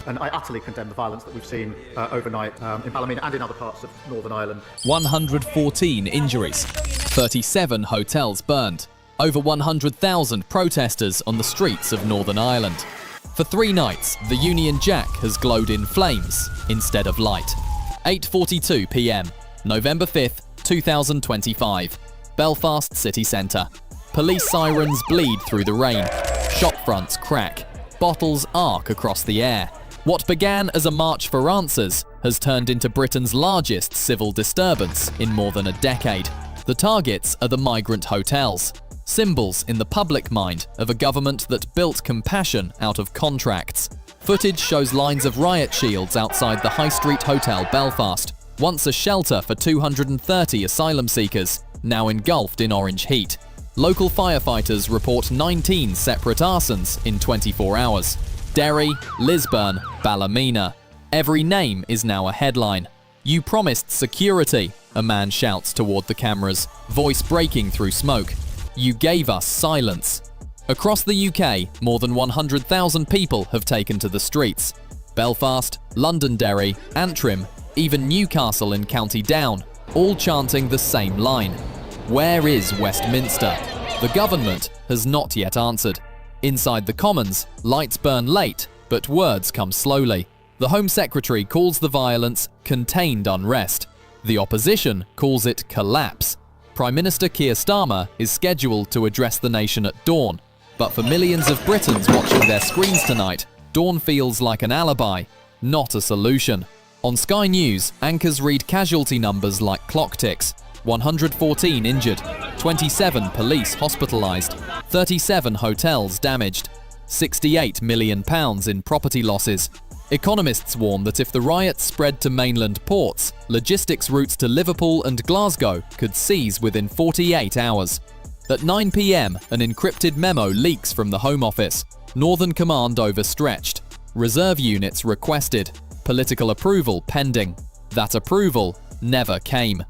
And I utterly condemn the violence that we've seen overnight in Ballymena and in other parts of Northern Ireland. 114 injuries, 37 hotels burned, over 100,000 protesters on the streets of Northern Ireland. For 3 nights, the Union Jack has glowed in flames instead of light. 8:42 p.m, November 5th, 2025. Belfast city centre. Police sirens bleed through the rain. Shop fronts crack. Bottles arc across the air. What began as a march for answers has turned into Britain's largest civil disturbance in more than a decade. The targets are the migrant hotels, symbols in the public mind of a government that built compassion out of contracts. Footage shows lines of riot shields outside the High Street Hotel Belfast, once a shelter for 230 asylum seekers, now engulfed in orange heat. Local firefighters report 19 separate arsons in 24 hours. Derry, Lisburn, Ballymena. Every name is now a headline. "You promised security," a man shouts toward the cameras, voice breaking through smoke. "You gave us silence." Across the UK, more than 100,000 people have taken to the streets. Belfast, Londonderry, Antrim, even Newcastle in County Down, all chanting the same line. Where is Westminster? The government has not yet answered. Inside the Commons, lights burn late, but words come slowly. The Home Secretary calls the violence contained unrest. The opposition calls it collapse. Prime Minister Keir Starmer is scheduled to address the nation at dawn. But for millions of Britons watching their screens tonight, dawn feels like an alibi, not a solution. On Sky News, anchors read casualty numbers like clock ticks. 114 injured, 27 police hospitalised, 37 hotels damaged, £68 million in property losses. Economists warn that if the riots spread to mainland ports, logistics routes to Liverpool and Glasgow could cease within 48 hours. At 9 p.m, an encrypted memo leaks from the Home Office. Northern Command overstretched. Reserve units requested. Political approval pending. That approval never came.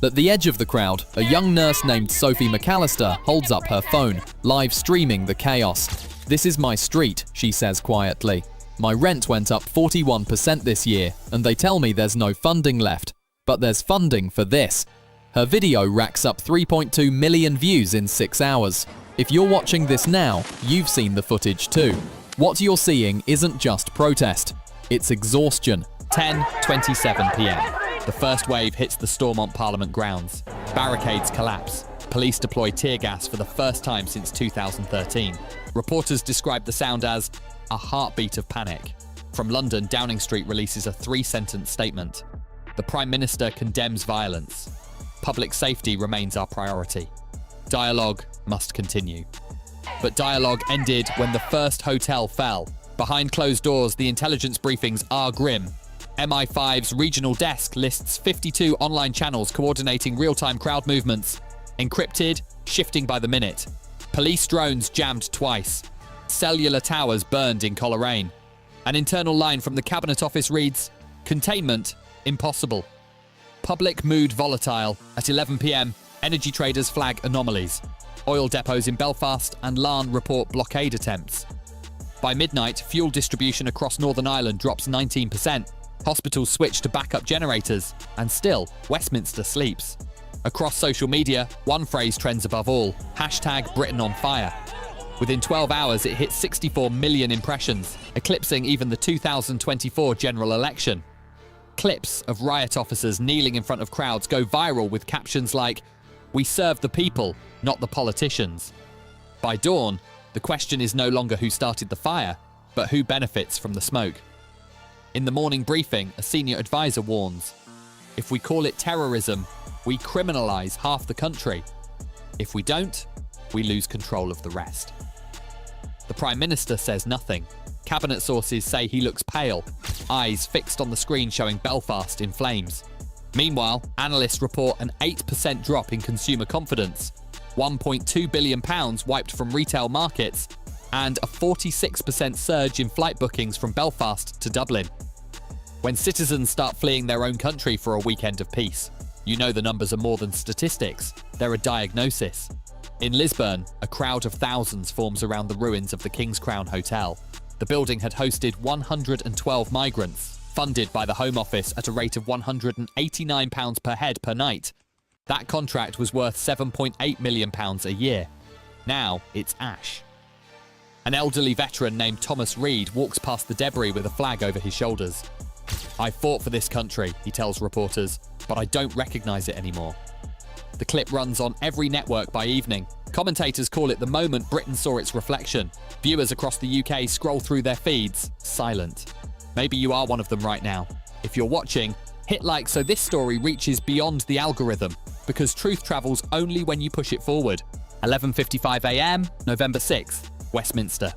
At the edge of the crowd, a young nurse named Sophie McAllister holds up her phone, live streaming the chaos. "This is my street," she says quietly. "My rent went up 41% this year, and they tell me there's no funding left. But there's funding for this." Her video racks up 3.2 million views in 6 hours. If you're watching this now, you've seen the footage too. What you're seeing isn't just protest, it's exhaustion. 10:27 p.m. The first wave hits the Stormont Parliament grounds. Barricades collapse. Police deploy tear gas for the first time since 2013. Reporters describe the sound as a heartbeat of panic. From London, Downing Street releases a 3-sentence statement. The Prime Minister condemns violence. Public safety remains our priority. Dialogue must continue. But dialogue ended when the first hotel fell. Behind closed doors, the intelligence briefings are grim. MI5's regional desk lists 52 online channels coordinating real-time crowd movements. Encrypted, shifting by the minute. Police drones jammed twice. Cellular towers burned in Coleraine. An internal line from the Cabinet Office reads, "Containment impossible." Public mood volatile. At 11 p.m, energy traders flag anomalies. Oil depots in Belfast and Larne report blockade attempts. By midnight, fuel distribution across Northern Ireland drops 19%. Hospitals switch to backup generators, and still, Westminster sleeps. Across social media, one phrase trends above all, #BritainOnFire. Within 12 hours, it hit 64 million impressions, eclipsing even the 2024 general election. Clips of riot officers kneeling in front of crowds go viral with captions like, "We serve the people, not the politicians." By dawn, the question is no longer who started the fire, but who benefits from the smoke. In the morning briefing, a senior advisor warns, "If we call it terrorism, we criminalise half the country. If we don't, we lose control of the rest." The Prime Minister says nothing. Cabinet sources say he looks pale, eyes fixed on the screen showing Belfast in flames. Meanwhile, analysts report an 8% drop in consumer confidence, £1.2 billion wiped from retail markets, and a 46% surge in flight bookings from Belfast to Dublin. When citizens start fleeing their own country for a weekend of peace, you know the numbers are more than statistics, they're a diagnosis. In Lisburn, a crowd of thousands forms around the ruins of the King's Crown Hotel. The building had hosted 112 migrants, funded by the Home Office at a rate of £189 per head per night. That contract was worth £7.8 million a year. Now it's ash. An elderly veteran named Thomas Reed walks past the debris with a flag over his shoulders. "I fought for this country," he tells reporters, "but I don't recognise it anymore." The clip runs on every network by evening. Commentators call it the moment Britain saw its reflection. Viewers across the UK scroll through their feeds, silent. Maybe you are one of them right now. If you're watching, hit like so this story reaches beyond the algorithm, because truth travels only when you push it forward. 11:55 a.m, November 6th, Westminster.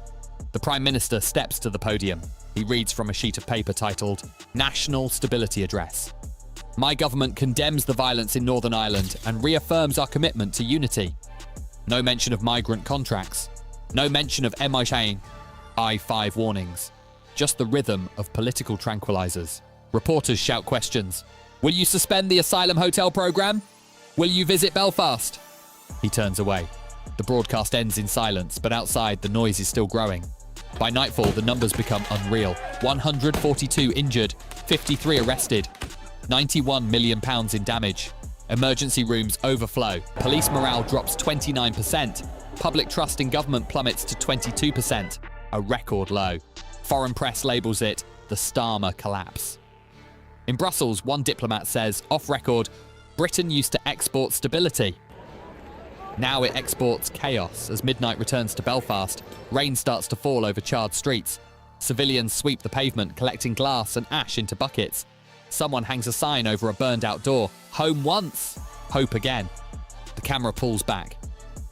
The Prime Minister steps to the podium. He reads from a sheet of paper titled National Stability Address. "My government condemns the violence in Northern Ireland and reaffirms our commitment to unity." No mention of migrant contracts. No mention of MI5 warnings. Just the rhythm of political tranquilizers. Reporters shout questions. "Will you suspend the asylum hotel programme? Will you visit Belfast?" He turns away. The broadcast ends in silence, but outside the noise is still growing. By nightfall, the numbers become unreal. 142 injured, 53 arrested, £91 million in damage. Emergency rooms overflow. Police morale drops 29%. Public trust in government plummets to 22%, a record low. Foreign press labels it the Starmer collapse. In Brussels, one diplomat says, off record, Britain used to export stability. Now it exports chaos. As midnight returns to Belfast, rain starts to fall over charred streets. Civilians sweep the pavement, collecting glass and ash into buckets. Someone hangs a sign over a burned-out door. Home once, hope again. The camera pulls back.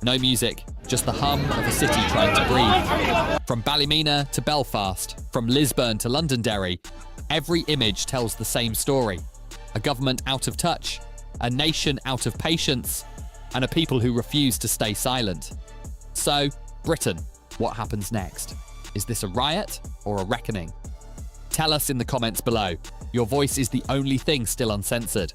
No music, just the hum of a city trying to breathe. From Ballymena to Belfast, from Lisburn to Londonderry, every image tells the same story. A government out of touch, a nation out of patience, and a people who refuse to stay silent. So, Britain, what happens next? Is this a riot or a reckoning? Tell us in the comments below. Your voice is the only thing still uncensored.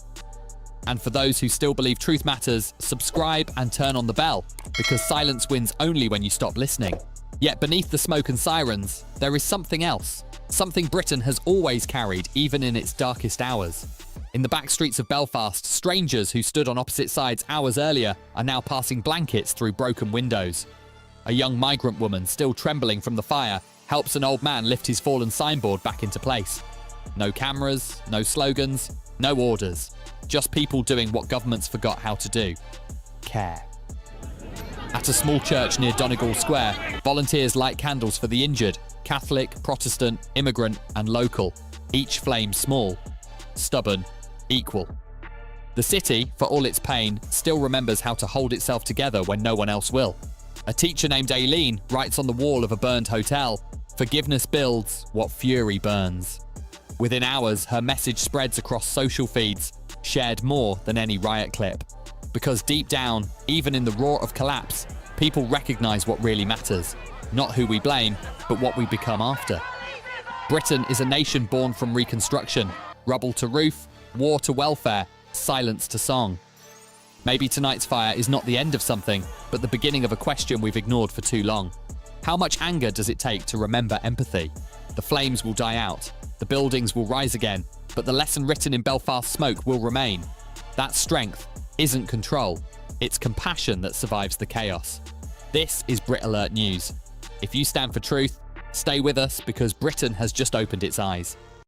And for those who still believe truth matters, subscribe and turn on the bell, because silence wins only when you stop listening. Yet beneath the smoke and sirens, there is something else. Something Britain has always carried, even in its darkest hours. In the back streets of Belfast, strangers who stood on opposite sides hours earlier are now passing blankets through broken windows. A young migrant woman, still trembling from the fire, helps an old man lift his fallen signboard back into place. No cameras, no slogans, no orders. Just people doing what governments forgot how to do. Care. At a small church near Donegal Square, volunteers light candles for the injured, Catholic, Protestant, immigrant and local. Each flame small, stubborn, equal. The city, for all its pain, still remembers how to hold itself together when no one else will. A teacher named Aileen writes on the wall of a burned hotel, "Forgiveness builds what fury burns." Within hours, her message spreads across social feeds, shared more than any riot clip. Because deep down, even in the roar of collapse, people recognise what really matters. Not who we blame, but what we become after. Britain is a nation born from reconstruction. Rubble to roof, war to welfare, silence to song. Maybe tonight's fire is not the end of something, but the beginning of a question we've ignored for too long. How much anger does it take to remember empathy? The flames will die out. The buildings will rise again, but the lesson written in Belfast smoke will remain. That strength isn't control, it's compassion that survives the chaos. This is Brit Alert News. If you stand for truth, stay with us because Britain has just opened its eyes.